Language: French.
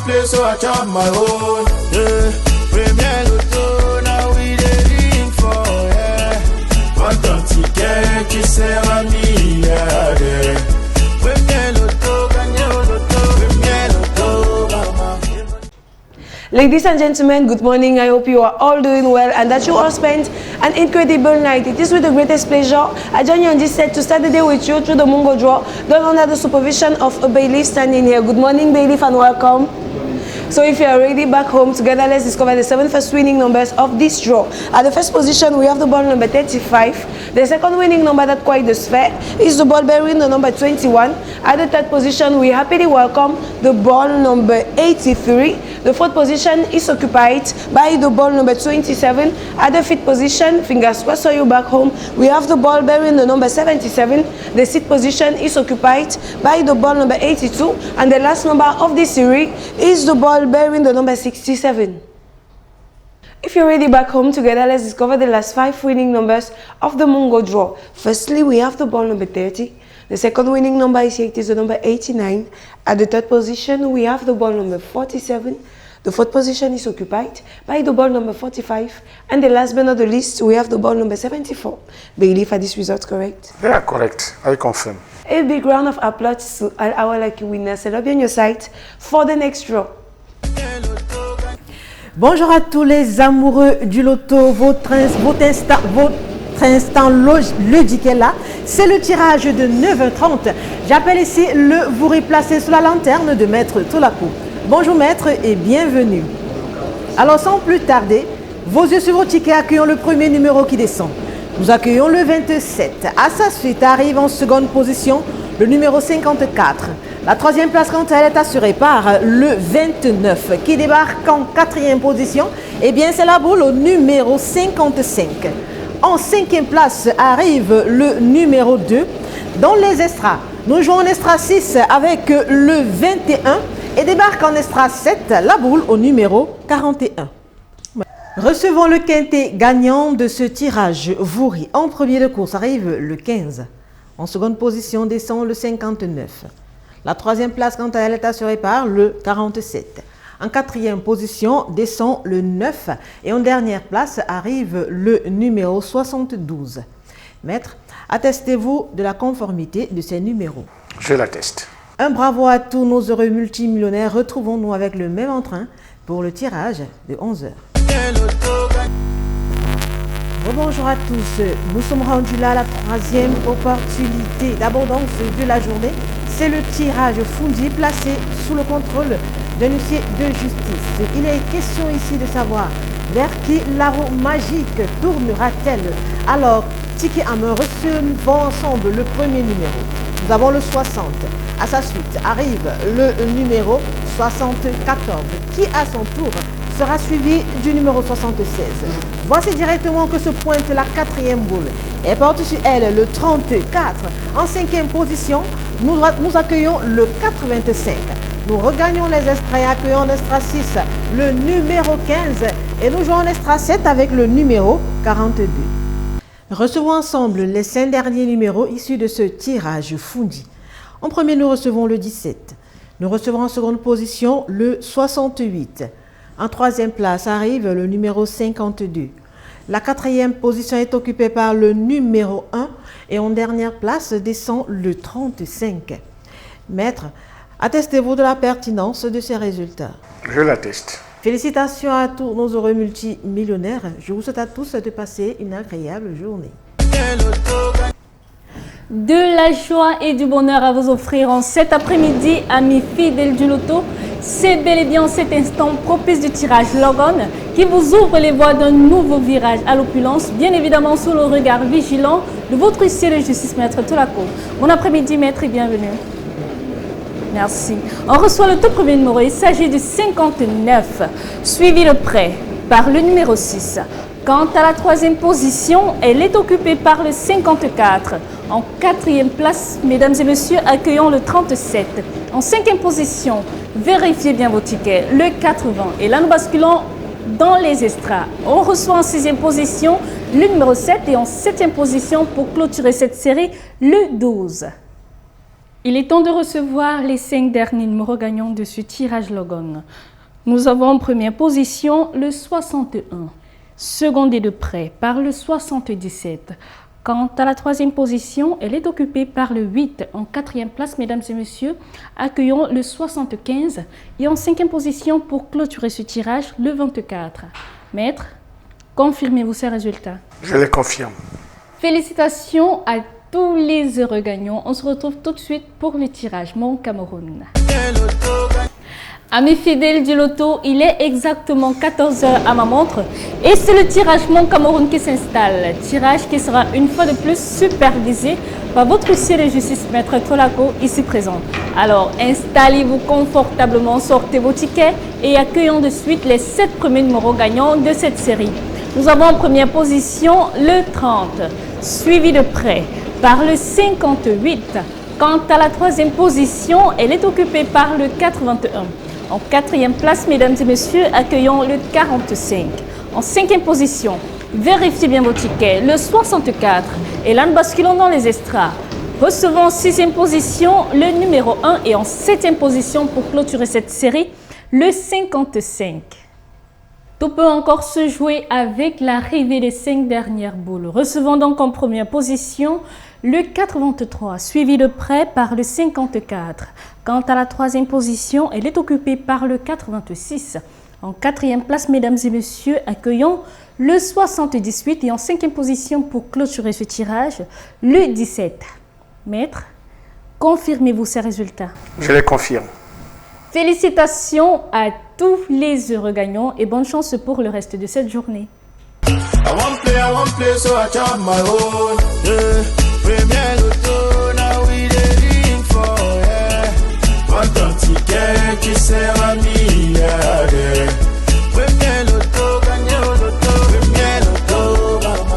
play, so I chop my own. Yeah, Premier Lotto, now we dey for, yeah. What don't ticket, qui sert à milliardaire. Premier Lotto, gagné au Lotto, Premier Lotto, mama. Ladies and gentlemen, good morning. I hope you are all doing well and that you all spent an incredible night. It is with the greatest pleasure I join you on this set to start the day with you through the Mungo draw, done under the supervision of a bailiff standing here. Good morning, bailiff, and welcome. So if you are ready back home, together let's discover the 7 first winning numbers of this draw. At the first position, we have the ball number 35. The second winning number that quite the sphere is the ball bearing the number 21. At the third position, we happily welcome the ball number 83. The fourth position is occupied by the ball number 27. At the fifth position, fingers crossed for you back home, we have the ball bearing the number 77. The sixth position is occupied by the ball number 82. And the last number of this series is the ball bearing the number 67. If you're ready back home, together let's discover the last 5 winning numbers of the Mungo draw. Firstly, we have the ball number 30. The second winning number is here, it is the number 89. At the third position, we have the ball number 47. The fourth position is occupied by the ball number 45. And the last but not the least, we have the ball number 74. Bailiff, are these results correct? They are correct, I confirm. A big round of applause to our lucky winners. I'll be on your site for the next draw. Bonjour à tous les amoureux du loto, votre instant ludique est là. C'est le tirage de 9h30. J'appelle ici le vous replacer sous la lanterne de Maître Tolakou. Bonjour Maître et bienvenue. Alors sans plus tarder, vos yeux sur vos tickets, accueillons le premier numéro qui descend. Nous accueillons le 27. À sa suite arrive en seconde position le numéro 54. La troisième place quant à elle est assurée par le 29 qui débarque en quatrième position. Eh bien c'est la boule au numéro 55. En cinquième place arrive le numéro 2. Dans les extras, nous jouons en extra 6 avec le 21 et débarque en extra 7 la boule au numéro 41. Recevons le quintet gagnant de ce tirage Vouri. En premier de course arrive le 15. En seconde position descend le 59. La troisième place quant à elle est assurée par le 47. En quatrième position descend le 9 et en dernière place arrive le numéro 72. Maître, attestez-vous de la conformité de ces numéros? Je l'atteste. Un bravo à tous nos heureux multimillionnaires. Retrouvons-nous avec le même entrain pour le tirage de 11h. Bonjour à tous, nous sommes rendus là à la troisième opportunité d'abondance de la journée. C'est le tirage Fundi placé sous le contrôle d'un huissier de justice. Il est question ici de savoir vers qui la roue magique tournera-t-elle. Alors, ticket à main, recevons ensemble le premier numéro. Nous avons le 60. À sa suite arrive le numéro 74 qui à son tour sera suivi du numéro 76. Voici directement que se pointe la quatrième boule. Elle porte sur elle le 34. En cinquième position, nous accueillons le 85. Nous regagnons les extraits et accueillons en extra 6 le numéro 15 et nous jouons en extra 7 avec le numéro 42. Recevons ensemble les 5 derniers numéros issus de ce tirage Fundi. En premier, nous recevons le 17. Nous recevons en seconde position le 68. En troisième place arrive le numéro 52. La quatrième position est occupée par le numéro 1 et en dernière place descend le 35. Maître, attestez-vous de la pertinence de ces résultats? Je l'atteste. Félicitations à tous nos heureux multimillionnaires. Je vous souhaite à tous de passer une agréable journée. De la joie et du bonheur à vous offrir en cet après-midi, amis fidèles du loto. C'est bel et bien cet instant propice du tirage Logan qui vous ouvre les voies d'un nouveau virage à l'opulence, bien évidemment sous le regard vigilant de votre huissier de justice, Maître Tolakou. Bon après-midi, Maître, et bienvenue. Merci. On reçoit le tout premier numéro, il s'agit du 59, suivi de près par le numéro 6. Quant à la troisième position, elle est occupée par le 54. En quatrième place, mesdames et messieurs, accueillons le 37. En cinquième position, vérifiez bien vos tickets, le 80. Et là, nous basculons dans les extras. On reçoit en sixième position le numéro 7 et en septième position pour clôturer cette série, le 12. Il est temps de recevoir les 5 derniers numéros gagnants de ce tirage Logon. Nous avons en première position le 61, secondé de près par le 77. Quant à la troisième position, elle est occupée par le 8. En quatrième place, mesdames et messieurs, accueillons le 75. Et en cinquième position, pour clôturer ce tirage, le 24. Maître, confirmez-vous ces résultats? Je les confirme. Félicitations à tous les heureux gagnants. On se retrouve tout de suite pour le tirage Mon Cameroun. Amis fidèles du loto, il est exactement 14 h à ma montre et c'est le tirage Mon Cameroun qui s'installe. Tirage qui sera une fois de plus supervisé par votre huissier de justice, Maître Tolako, ici présent. Alors installez-vous confortablement, sortez vos tickets et accueillons de suite les 7 premiers numéros gagnants de cette série. Nous avons en première position le 30, suivi de près par le 58. Quant à la troisième position, elle est occupée par le 81. En quatrième place, mesdames et messieurs, accueillons le 45. En cinquième position, vérifiez bien vos tickets, le 64. Et là, nous basculons dans les extras. Recevons en sixième position le numéro 1 et en septième position pour clôturer cette série, le 55. Tout peut encore se jouer avec l'arrivée des 5 dernières boules. Recevons donc en première position le 83, suivi de près par le 54. Quant à la troisième position, elle est occupée par le 86. En quatrième place, mesdames et messieurs, accueillons le 78 et en cinquième position pour clôturer ce tirage, le 17. Maître, confirmez-vous ces résultats? Je les confirme. Félicitations à tous les heureux gagnants et bonne chance pour le reste de cette journée. I won't play, so I chop my own. Yeah. Premier loto, now we dey ring for, yeah. What a ticket qui sert à mi